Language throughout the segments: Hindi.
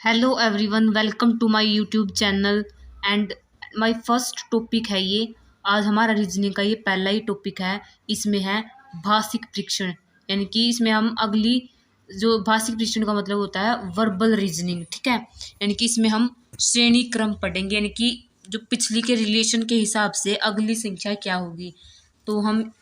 Hello everyone, welcome to my YouTube channel. And my first topic है ये। आज हमारा रीजनिंग का ये पहला ही टॉपिक है। इसमें है भाषिक परीक्षण, यानी कि इसमें हम अगली जो भाषिक परीक्षण का मतलब होता है वर्बल रीजनिंग, ठीक है। यानी कि इसमें हम श्रेणी क्रम पढ़ेंगे, यानी कि जो पिछली के रिलेशन के हिसाब से अगली संख्या क्या होगी। तो हम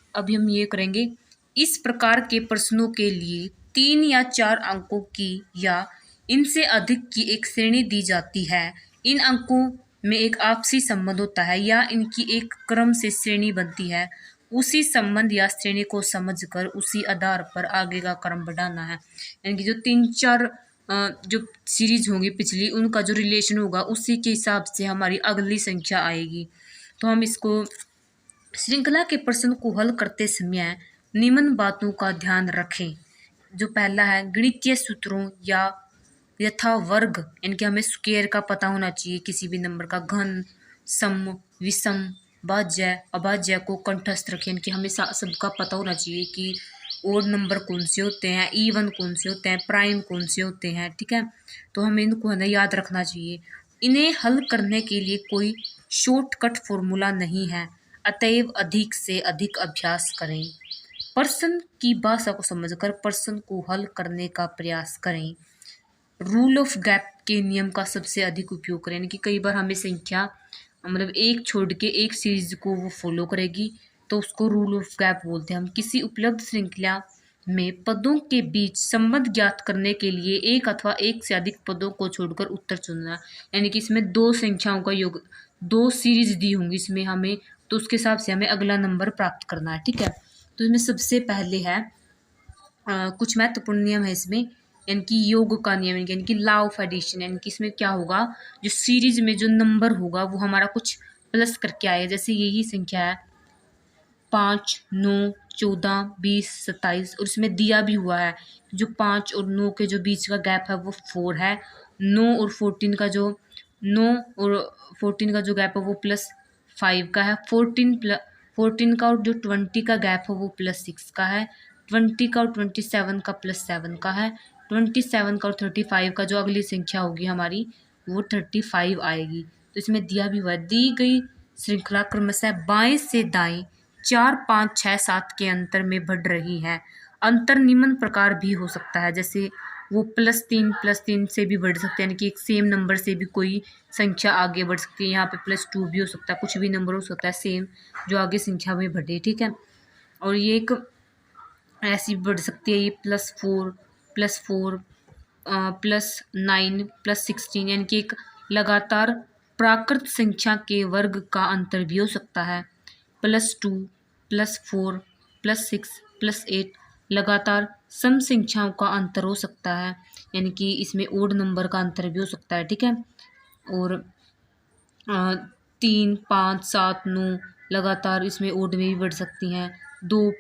ये करेंगे। इस प्रकार के प्रश्नों के लिए 3 या 4 अंकों की या इनसे अधिक की एक श्रेणी दी जाती है। इन अंकों में एक आपसी संबंध होता है या इनकी एक क्रम से श्रेणी बनती है। उसी संबंध या श्रेणी को समझकर उसी आधार पर आगे का क्रम बढ़ाना है। यानी कि जो 3-4 जो सीरीज होंगी पिछली, उनका जो रिलेशन होगा उसी के हिसाब से हमारी अगली संख्या आएगी। तो हम इसको श्रृंखला के प्रश्न को हल करते समय निम्न बातों का ध्यान रखें। जो पहला है, गणितीय सूत्रों या यथा वर्ग, यानी कि हमें स्क्वायर का पता होना चाहिए। किसी भी नंबर का घन, सम, विषम, भाज्य, अभाज्य को कंठस्थ रखें, यानी कि हमें सबका पता होना चाहिए कि ओड नंबर कौन से होते हैं, इवन कौन से होते हैं, प्राइम कौन से होते हैं, ठीक है। तो हमें इनको हमें याद रखना चाहिए। इन्हें हल करने के लिए कोई शॉर्टकट फॉर्मूला नहीं है, अतएव अधिक से अधिक अभ्यास करें। प्रश्न की भाषा को समझकर प्रश्न को हल करने का प्रयास करें। रूल ऑफ गैप के नियम का सबसे अधिक उपयोग करें, यानी कि कई बार हमें संख्या मतलब एक छोड़ के एक सीरीज को वो फॉलो करेगी, तो उसको रूल ऑफ गैप बोलते हैं। हम किसी उपलब्ध श्रृंखला में पदों के बीच संबंध ज्ञात करने के लिए एक अथवा एक से अधिक पदों को छोड़कर उत्तर चुनना, यानी कि इसमें दो संख्याओं का योग, दो सीरीज दी होंगी इसमें हमें, तो उसके हिसाब से हमें अगला नंबर प्राप्त करना है, ठीक है। तो इसमें सबसे पहले है कुछ महत्वपूर्ण नियम है इसमें, यानी कि योग का नियम, यानी कि लॉ ऑफ एडिशन। यानी कि इसमें क्या होगा, जो सीरीज में जो नंबर होगा वो हमारा कुछ प्लस करके आएगा। जैसे यही संख्या है 5, 9, 14, 20, 27, और इसमें दिया भी हुआ है जो 5 और 9 के जो बीच का गैप है वो 4 है। 9 और 14 का जो 9 और 14 का जो गैप है वो +5 का है। 14 का और जो 20 का गैप है वो +6 का है। 20 का और 27 का +7 का है। 27 का और 35 का जो अगली संख्या होगी हमारी वो 35 आएगी। तो इसमें दिया भी हुआ है, दी गई श्रृंखला क्रमशः बाएं से दाएं 4, 5, 6, 7 के अंतर में बढ़ रही है। अंतर निम्न प्रकार भी हो सकता है, जैसे वो +3 से भी बढ़ सकते हैं, यानी कि एक सेम नंबर से भी कोई संख्या आगे बढ़ सकती है। यहाँ पे +2 भी हो सकता है, कुछ भी नंबर हो सकता है सेम जो आगे संख्या में बढ़े, ठीक है। और ये एक ऐसी बढ़ सकती है, ये +4, +4, +9, +16, यानी कि एक लगातार प्राकृत संख्या के वर्ग का अंतर भी हो सकता है। +2, +4, +6, +8 लगातार सम संख्याओं का अंतर हो सकता है, यानी कि इसमें ओड नंबर का अंतर भी हो सकता है, ठीक है। और 3, 5, 7, 9 लगातार इसमें ओड में भी बढ़ सकती हैं। 2,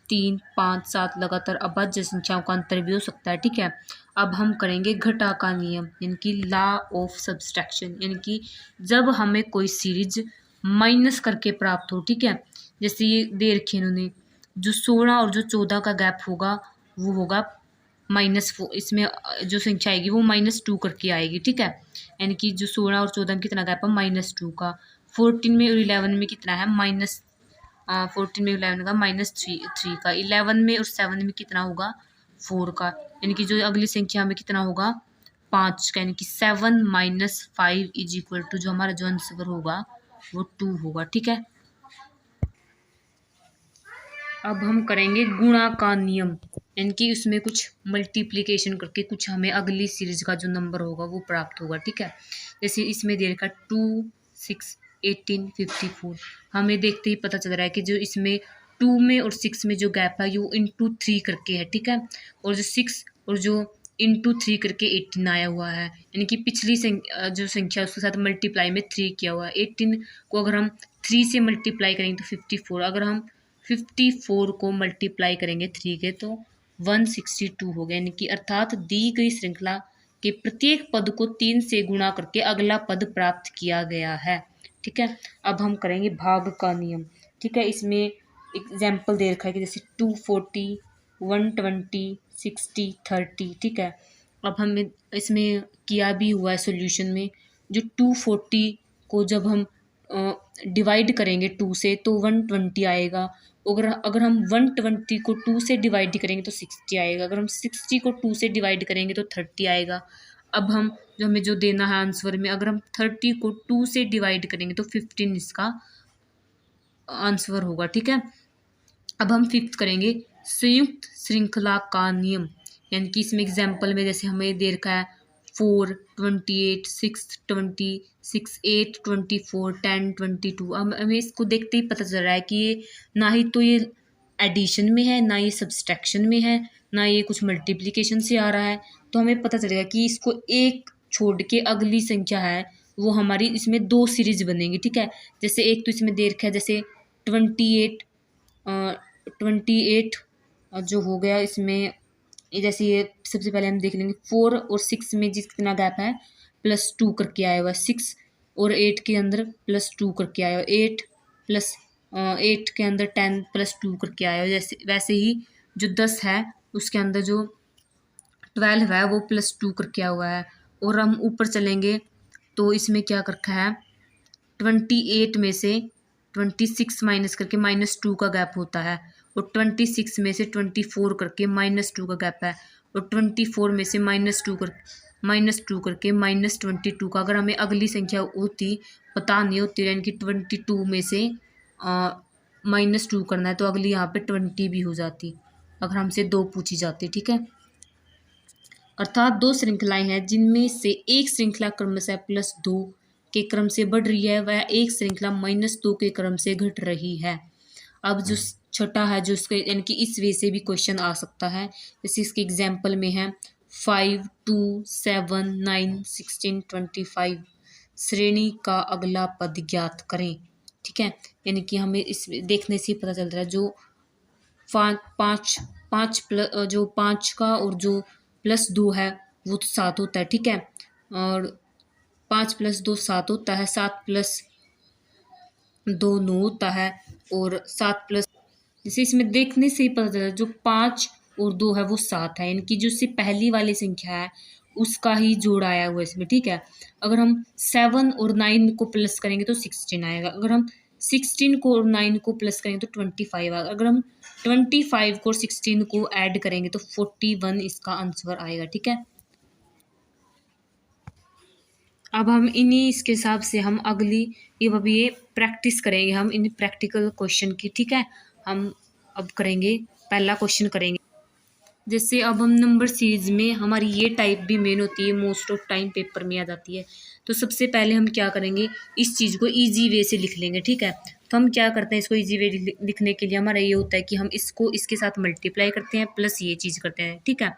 3, 5, 7 लगातार अभाज्य संख्याओं का अंतर भी हो सकता है, ठीक है। अब हम करेंगे घटा का नियम, यानी कि लॉ ऑफ सब्सट्रैक्शन, यानी कि जब हमें कोई सीरीज माइनस करके प्राप्त हो, ठीक है। जैसे ये दे रखी है इन्होंने, जो 16 और जो 14 का गैप होगा वो होगा -4, इसमें जो संख्या आएगी वो -2 करके आएगी, ठीक है। यानी कि जो 16 और 14 में कितना गैप है, -2 का। 14 में और 11 में कितना है, 14 में 11 का -3 का। 11 में और 7 में कितना होगा, 4 का। यानी कि जो अगली संख्या में कितना होगा, 5 का। यानी कि 7 - 5 = जो हमारा जो आंसर होगा वो 2 होगा, ठीक है। अब हम करेंगे गुणा का नियम, यानी कि उसमें कुछ मल्टीप्लिकेशन करके कुछ हमें अगली सीरीज का जो नंबर होगा वो प्राप्त होगा, ठीक है। जैसे इसमें दे रखा 2, 6, 18, 54। हमें देखते ही पता चल रहा है कि जो इसमें 2 में और 6 में जो गैप है वो ×3 करके है, ठीक है। और जो 6 और जो ×3 करके 18 आया हुआ है, यानी कि पिछली जो संख्या उसके साथ मल्टीप्लाई में 3 किया हुआ है। 18 को अगर हम 3 से मल्टीप्लाई करेंगे तो 54, अगर हम 54 को मल्टीप्लाई करेंगे 3 के तो 162 हो गया। यानी कि अर्थात दी गई श्रृंखला के प्रत्येक पद को 3 से गुणा करके अगला पद प्राप्त किया गया है, ठीक है। अब हम करेंगे भाग का नियम, ठीक है। इसमें एग्जाम्पल दे रखा है कि जैसे 240, 120, 60, 30, ठीक है। अब हमें इसमें किया भी हुआ है सॉल्यूशन में, जो 240 को जब हम डिवाइड करेंगे 2 से तो 120 आएगा। अगर अगर हम 120 को 2 से डिवाइड करेंगे तो 60 आएगा। अगर हम 60 को 2 से डिवाइड करेंगे तो 30 आएगा। अब हम जो हमें जो देना है आंसर में, अगर हम 30 को 2 से डिवाइड करेंगे तो 15 इसका आंसर होगा। ठीक है, अब हम फिफ्थ करेंगे संयुक्त श्रृंखला का नियम, यानी कि इसमें एग्जाम्पल में जैसे हमें दे रखा है 4, 28, 6, 26, 8, 24, 10, 22। अब हमें इसको देखते ही पता चल रहा है कि ये ना ही तो ये एडिशन में है, ना ये सब्सट्रैक्शन में है, ना ये कुछ मल्टीप्लिकेशन से आ रहा है। तो हमें पता चलेगा कि इसको एक छोड़ के अगली संख्या है वो हमारी इसमें दो सीरीज बनेंगी। ठीक है, जैसे एक तो इसमें दे रखा है जैसे 28, 28 जो हो गया इसमें, जैसे ये सबसे पहले हम देख लेंगे 4 और 6 में जिस कितना गैप है +2 करके आया हुआ, 6 और 8 के अंदर +2 करके आया हुआ, 8 प्लस 8 के अंदर 10 +2 करके आया हुआ। जैसे वैसे ही जो 10 है उसके अंदर जो 12 है वो +2 करके आया हुआ है। और हम ऊपर चलेंगे तो इसमें क्या कर रखा है, 28 में से 26 माइनस करके -2 का गैप होता है, और 26 में से 24 करके -2 का गैप है, और 24 में से -2 करके -22 का। अगर हमें अगली संख्या होती पता नहीं होती, यानी कि 22 में से -2 करना है तो अगली यहाँ पे 20 भी हो जाती अगर हमसे 2 पूछी जाती। ठीक है, अर्थात 2 श्रृंखलाएं हैं जिनमें से एक श्रृंखला क्रमशः +2 के क्रम से बढ़ रही है, वह एक श्रृंखला -2 के क्रम से घट रही है। अब जो छठा है, जो इसके यानी कि इस वे से भी क्वेश्चन आ सकता है, जैसे इसके एग्जाम्पल में है 5, 2, 7, 9, 16, 25 श्रेणी का अगला पद ज्ञात करें। ठीक है, यानी कि हमें इस देखने से ही पता चल रहा है जो पाँच पाँच प्लस जो 5 का और जो +2 है वो तो 7 होता है। ठीक है, और 5 + 2 7 होता है, 7 + 2 9 होता है, और 7 प्लस, जैसे इसमें देखने से ही पता चला जो 5 और 2 है वो 7 है, यानी कि जो इससे पहली वाली संख्या है उसका ही जोड़ आया हुआ है इसमें। ठीक है, अगर हम 7 और 9 को प्लस करेंगे तो 16 आएगा। अगर हम 16 को और 9 को प्लस करेंगे तो 25 आएगा। अगर हम 25 को और 16 को ऐड करेंगे तो 41 इसका आंसर आएगा। ठीक है, अब हम इन्हीं इसके हिसाब से हम अगली ये प्रैक्टिस करेंगे हम इन प्रैक्टिकल क्वेश्चन की। ठीक है, हम अब करेंगे पहला क्वेश्चन करेंगे। जैसे अब हम नंबर सीरीज में हमारी ये टाइप भी मेन होती है, मोस्ट ऑफ टाइम पेपर में आ जाती है। तो सबसे पहले हम क्या करेंगे, इस चीज़ को इजी वे से लिख लेंगे। ठीक है, तो हम क्या करते हैं, इसको इजी वे लिखने के लिए हमारा ये होता है कि हम इसको इसके साथ मल्टीप्लाई करते हैं प्लस ये चीज़ करते हैं। ठीक है,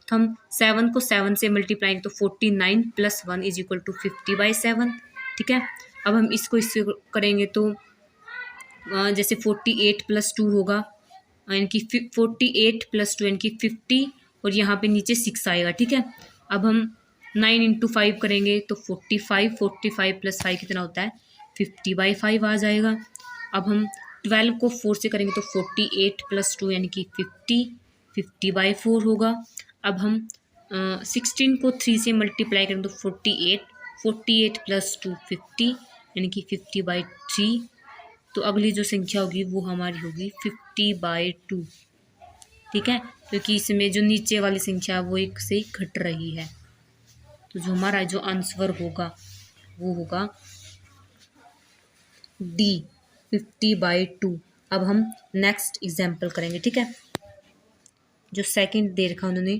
तो हम 7 को 7 से मल्टीप्लाई तो 49 + 1 = 50/7। ठीक है, अब हम इससे करेंगे तो जैसे 48 + 2 होगा, यानी कि 48 + 2 यानी कि 50, और यहाँ पे नीचे 6 आएगा। ठीक है, अब हम 9 × 5 करेंगे तो 45, 45 + 5 कितना होता है 50/5 आ जाएगा। अब हम 12 को 4 से करेंगे तो 48 + 2 यानी कि 50, 50/4 होगा। अब हम 16 को 3 से मल्टीप्लाई करेंगे तो 48, 48 + 2 50 यानी कि 50/3। तो अगली जो संख्या होगी वो हमारी होगी 50/2। ठीक है, क्योंकि इसमें जो नीचे वाली संख्या वो एक से घट रही है, तो जो हमारा जो आंसर होगा वो होगा D, 50/2। अब हम नेक्स्ट एग्जाम्पल करेंगे। ठीक है, जो सेकंड दे रखा उन्होंने।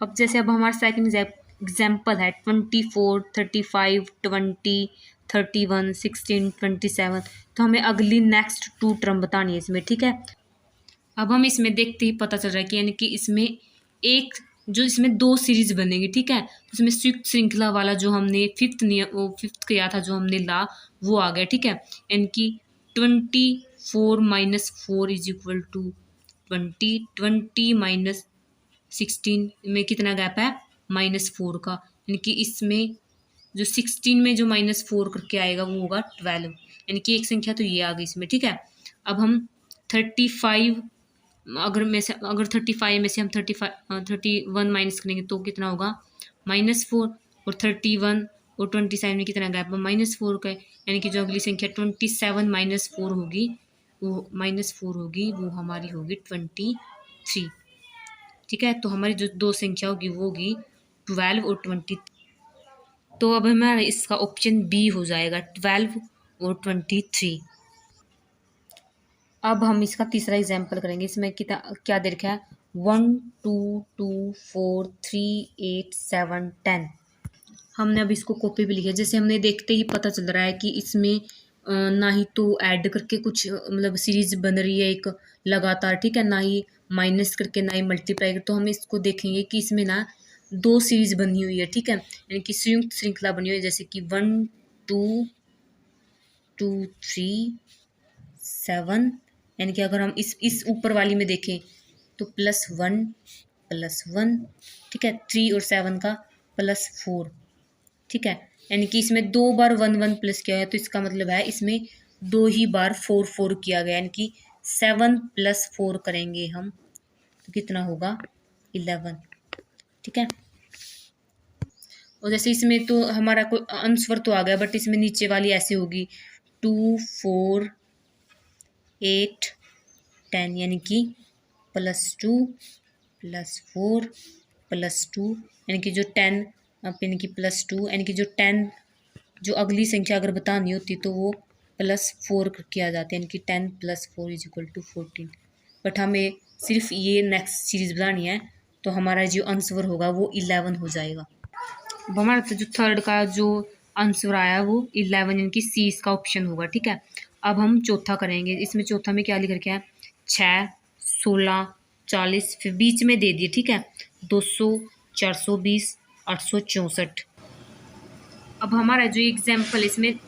अब जैसे अब हमारा सेकंड एग्जाम्पल है 24, 35, 20, 31, 16, 27। तो हमें अगली नेक्स्ट 2 टर्म बतानी है इसमें। ठीक है, अब हम इसमें देखते ही पता चल रहा है कि यानी कि इसमें एक जो इसमें 2 सीरीज बनेगी। ठीक है, इसमें संयुक्त श्रृंखला वाला जो हमने फिफ्थ किया था जो हमने ला वो आ गया। ठीक है, यानी कि 24 - 4 = 20, 20 - 16 में कितना गैप है -4 का, यानी कि इसमें जो 16 में जो -4 करके आएगा वो होगा 12, यानी कि एक संख्या तो ये आ गई इसमें। ठीक है, अब हम 35 अगर 35 में से हम 31 माइनस करेंगे तो कितना होगा, -4। और 31 और 27 में कितना गैप है, -4 का है। यानी कि जो अगली संख्या 27 माइनस 4 होगी, वो हमारी होगी 23। ठीक है, तो हमारी जो दो संख्या होगी वो होगी 12 और 20। तो अब हमारा इसका ऑप्शन बी हो जाएगा, 12 और 23। अब हम इसका तीसरा एग्जाम्पल करेंगे। इसमें क्या दे रखा है, 1 2 2 4 3 8 7 10। हमने अब इसको कॉपी भी लिखा, जैसे हमने देखते ही पता चल रहा है कि इसमें ना ही तो ऐड करके कुछ मतलब सीरीज बन रही है एक लगातार, ठीक है, ना ही माइनस करके, ना ही मल्टीप्लाई करके। तो हम इसको देखेंगे कि इसमें ना दो सीरीज बनी हुई है, ठीक है, यानी कि संयुक्त श्रृंखला बनी हुई है, जैसे कि 1 2 2 3 7। यानी कि अगर हम इस ऊपर वाली में देखें तो +1 ठीक है, 3 और 7 का +4, ठीक है। यानी कि इसमें 2 बार 1 1 प्लस किया गया, तो इसका मतलब है इसमें 2 ही बार 4 4 किया गया। यानी कि 7 + 4 करेंगे हम तो कितना होगा, 11, ठीक है। और जैसे इसमें तो हमारा कोई आंसर तो आ गया, बट इसमें नीचे वाली ऐसे होगी 2 4 8 10, यानी कि +2 +4 +2, यानी कि जो 10 यानी कि +2, यानी कि जो 10 जो अगली संख्या अगर बतानी होती तो वो +4 किया जाता है, यानी कि 10 + 4 = 14। बट हमें सिर्फ ये नेक्स्ट सीरीज बतानी है, तो हमारा जो आंसर होगा वो 11 हो जाएगा। अब हमारा तो जो थर्ड का जो आंसर आया वो 11, यानी कि सी इसका ऑप्शन होगा, ठीक है। अब हम चौथा करेंगे। इसमें चौथा में क्या लिख रखा है, 6 16 40, फिर बीच में दे दिए, ठीक है, 200 420 864। अब हमारा जो एग्जाम्पल इसमें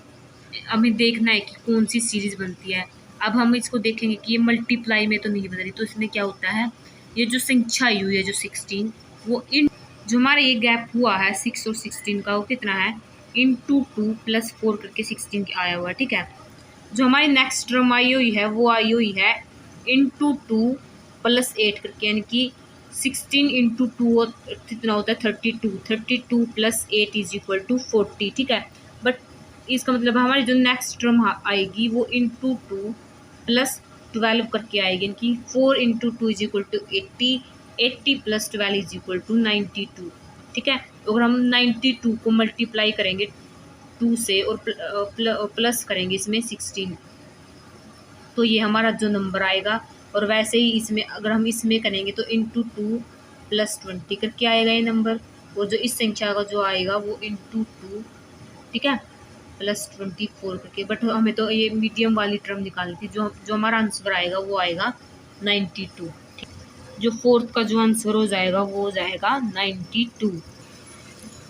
हमें देखना है कि कौन सी सीरीज बनती है। अब हम इसको देखेंगे कि ये मल्टीप्लाई में तो नहीं बन रही, तो इसमें क्या होता है, ये जो संख्या आई हुई है जो 16, वो इन जो हमारा ये गैप हुआ है 6 और 16 का, वो कितना है, × 2 + 4 करके 16 आया हुआ है, ठीक है। जो हमारी नेक्स्ट टर्म आई हुई है वो आई हुई है × 2 + 8 करके, यानी कि 16 × 2 कितना होता है, 32 32 + 8 = 40, ठीक है। बट इसका मतलब हमारी जो नेक्स्ट टर्म आएगी वो × 2 + 12 करके आएगी, यानी कि 4 × 2 = 80 80 + 12 = 92, ठीक है। अगर हम 92 को मल्टीप्लाई करेंगे 2 से और प्लस करेंगे इसमें 16, तो ये हमारा जो नंबर आएगा। और वैसे ही इसमें अगर हम इसमें करेंगे तो × 2 + 20 करके आएगा ये नंबर। और जो इस संख्या का जो आएगा वो × 2, ठीक है, +24 करके। बट हमें तो ये मीडियम वाली टर्म निकालनी थी। जो हमारा आंसर आएगा वो आएगा 92। जो फोर्थ का जो आंसर हो जाएगा वो हो जाएगा 92।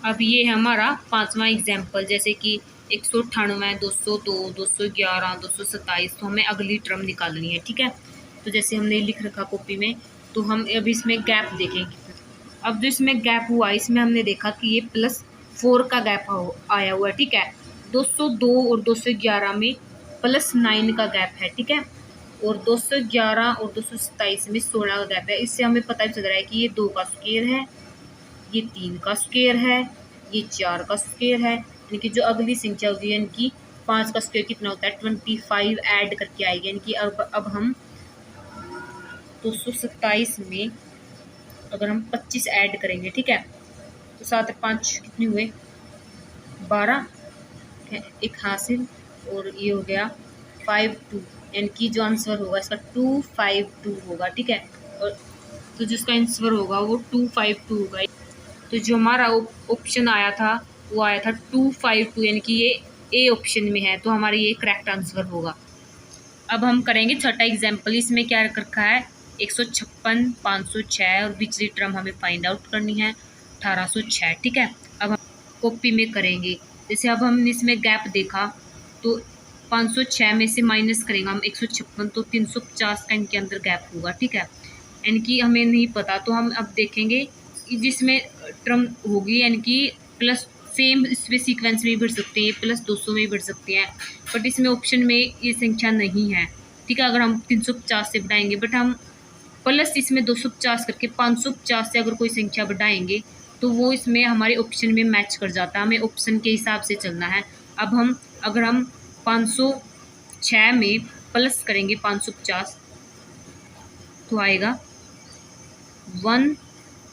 अब ये है हमारा पांचवा एग्जाम्पल, जैसे कि 198 202 211 227। तो हमें अगली टर्म निकालनी है, ठीक है। तो जैसे हमने लिख रखा कॉपी में, तो हम अब इसमें गैप देखेंगे। अब जो इसमें गैप हुआ, इसमें हमने देखा कि ये +4 का गैप आया हुआ है, ठीक है। 202 और 211 में +9 का गैप है, ठीक है। और 211 और 227 में 16 का गैप है। इससे हमें पता चल रहा है कि ये 2 का स्क्वायर है, ये 3 का स्क्वायर है, ये 4 का स्क्वायर है, यानी कि जो अगली संख्या होगी, यानी कि 5 का स्क्वायर कितना होता है, 25 ऐड करके आएगी। यानी कि अब हम 227 में अगर हम 25 ऐड करेंगे, ठीक है, तो 7 और 5 कितने हुए, 12, एक हासिल, और ये हो गया 52, यानी कि जो आंसर होगा इसका 252 होगा, ठीक है। और तो जिसका आंसर होगा वो 252 होगा। तो जो हमारा ऑप्शन आया था वो आया था 252, यानी कि ये ए ऑप्शन में है, तो हमारा ये करेक्ट आंसर होगा। अब हम करेंगे छठा एग्जाम्पल। इसमें क्या रखा है, 156 506, और पिछली टर्म हमें फाइंड आउट करनी है 1806, ठीक है। अब हम कॉपी में करेंगे। जैसे अब हमने इसमें गैप देखा, तो 506 में से माइनस करेंगे हम 156, तो 350 का इनके अंदर गैप होगा, ठीक है। यानी कि हमें नहीं पता, तो हम अब देखेंगे जिसमें टर्म होगी, यानी कि प्लस सेम इसमें सीक्वेंस में भी बढ़ सकते हैं, +200 में भी बढ़ सकते हैं, बट इसमें ऑप्शन में ये संख्या नहीं है, ठीक है। अगर हम 350 से बढ़ाएंगे, बट हम प्लस इसमें 250 करके 550 से अगर कोई संख्या बढ़ाएंगे तो वो इसमें हमारे ऑप्शन में मैच कर जाता है। हमें ऑप्शन के हिसाब से चलना है। अब अगर हम 506 में प्लस करेंगे 550 तो आएगा 1,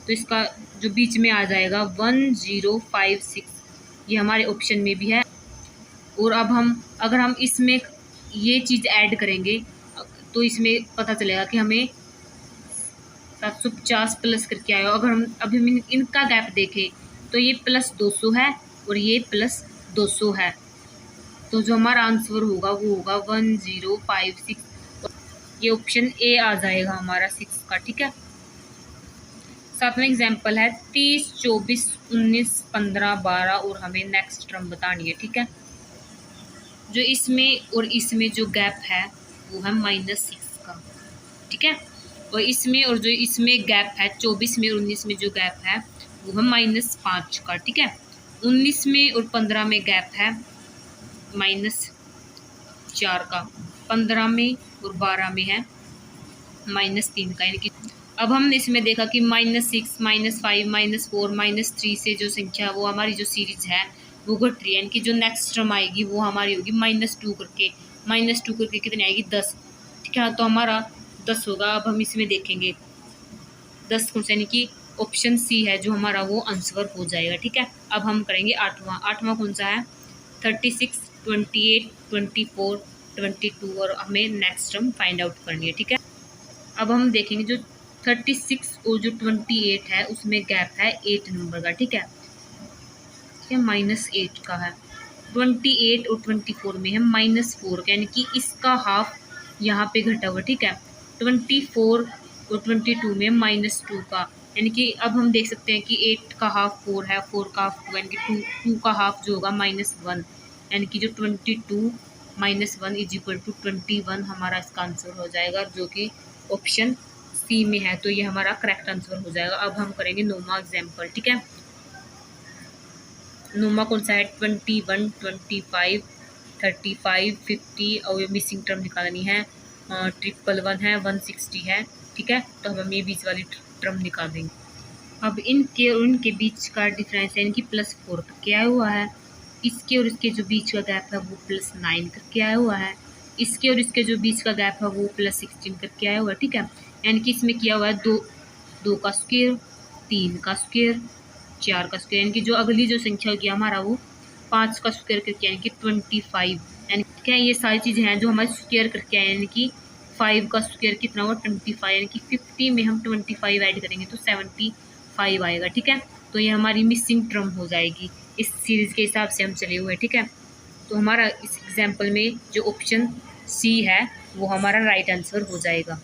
तो इसका जो बीच में आ जाएगा 1056, ये हमारे ऑप्शन में भी है। और अब अगर हम इसमें ये चीज़ ऐड करेंगे तो इसमें पता चलेगा कि हमें 750 प्लस करके आएगा। अगर हम इनका गैप देखें तो ये प्लस 200 है और ये प्लस 200 है, तो जो हमारा आंसर होगा वो होगा 1056। ये ऑप्शन ए आ जाएगा हमारा 6 का। ठीक है। सातवां एग्जाम्पल है 30, 24, 19, 15, 12 और हमें नेक्स्ट टर्म बतानी है। ठीक है। जो इसमें और इसमें जो गैप है वो है -6 का। ठीक है। और इसमें और जो इसमें गैप है 24 में और 19 में जो गैप है वो है -5 का। ठीक है। 19 में और 15 में गैप है -4 का। 15 में और 12 में है -3 का। यानी कि अब हमने इसमें देखा कि -6, -5, -4, -3 से जो संख्या वो हमारी जो सीरीज है वो घट रही है। यानी कि जो नेक्स्ट टर्म आएगी वो हमारी होगी -2 करके। -2 करके कितनी आएगी 10। ठीक है। तो हमारा 10 होगा। अब हम इसमें देखेंगे 10 कौन सा, यानी कि ऑप्शन सी है जो हमारा वो आंसर हो जाएगा। ठीक है। अब हम करेंगे आठवां कौन सा है 36, 28, 24, 22 और हमें नेक्स्ट टर्म फाइंड आउट करनी है। ठीक है। अब हम देखेंगे जो 36 और जो 28 है उसमें गैप है 8 नंबर का। ठीक है। ठीक है। -8 का है। 28 और 24 में है -4 का, यानी कि इसका हाफ यहाँ पे घटा हुआ। ठीक है। 24 और 22 में -2 का, यानी कि अब हम देख सकते हैं कि 8 का हाफ 4 है, 4 का हाफ 2, यानी कि 2 का हाफ जो होगा -1, यानी कि जो 22 -1 = 21 हमारा इसका आंसर हो जाएगा, जो कि ऑप्शन सी में है। तो ये हमारा करेक्ट आंसर हो जाएगा। अब हम करेंगे 9वां एग्जाम्पल। ठीक है। 9वां कौन सा है 21, 25, 35, 50 और ये मिसिंग टर्म निकालनी है 111 है, 160 है। ठीक है। तो हम ये बीच वाली टर्म निकाल देंगे। अब इनके और इनके बीच का डिफरेंस यानी कि +4 करके आया हुआ है। इसके और इसके जो बीच का गैप है वो +9 करके आया हुआ है। इसके और इसके जो बीच का गैप है वो +16 करके आया हुआ है। ठीक है। यानी कि इसमें किया हुआ है 2 का स्क्वायर, 3 का स्क्वायर, 4 का स्क्वायर, यानी कि जो अगली जो संख्या होगी हमारा वो 5 का स्क्वायर करके, यानी कि 25। यानी क्या ये सारी चीज़ें हैं जो हमारे स्क्वायर करके आए, यानी कि 5 का स्क्वायर कितना हुआ 25, यानी कि 50 में हम 25 ऐड करेंगे तो 75 आएगा। ठीक है। तो ये हमारी मिसिंग टर्म हो जाएगी। इस सीरीज़ के हिसाब से हम चले हुए। ठीक है। तो हमारा इस एग्जाम्पल में जो ऑप्शन सी है वो हमारा राइट आंसर हो जाएगा।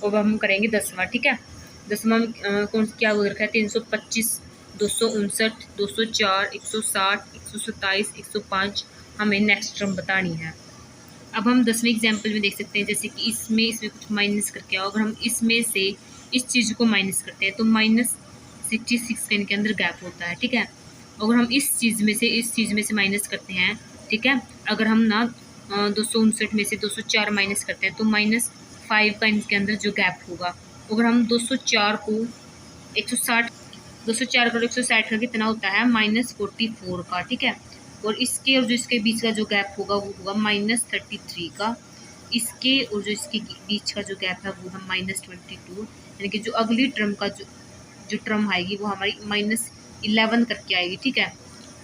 अब हम करेंगे 10वां। ठीक है। 10वां में कौन क्या हो रखा है 325, 259, 204, 160, 127, 105 हमें नेक्स्ट टर्म बतानी है। अब हम 10वें एग्जाम्पल में देख सकते हैं जैसे कि इसमें कुछ माइनस करके आओ। अगर हम इसमें से इस चीज़ को माइनस करते हैं तो -66 का इनके अंदर गैप होता है। ठीक है। अगर हम इस चीज़ में से माइनस करते हैं, ठीक है, अगर हम ना 259 में से 204 माइनस करते हैं तो -5 का इनके अंदर जो गैप होगा। अगर हम 204 को 160 204 करोड़ 160 का कितना होता है -44 का। ठीक है। और इसके और जो इसके बीच का जो गैप होगा वो होगा -33 का। इसके और जो इसके बीच का जो गैप है वो है -22, यानी कि जो अगली टर्म का जो टर्म आएगी वो हमारी -11 करके आएगी। ठीक है।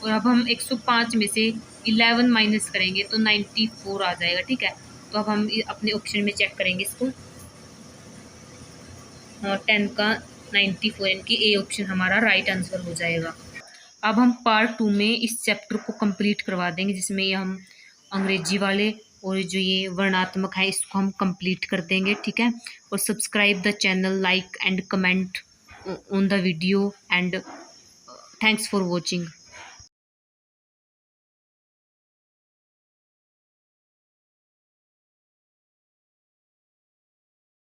और अब हम 105 में से 11 माइनस करेंगे तो 94 आ जाएगा। ठीक है। तो अब हम अपने ऑप्शन में चेक करेंगे इसको 10 का 94, यानी कि ए ऑप्शन हमारा राइट आंसर हो जाएगा। अब हम पार्ट 2 में इस चैप्टर को कंप्लीट करवा देंगे जिसमें ये हम अंग्रेजी वाले और जो ये वर्णात्मक है इसको हम कंप्लीट कर देंगे। ठीक है। और subscribe the channel, like and comment on the video and thanks for watching.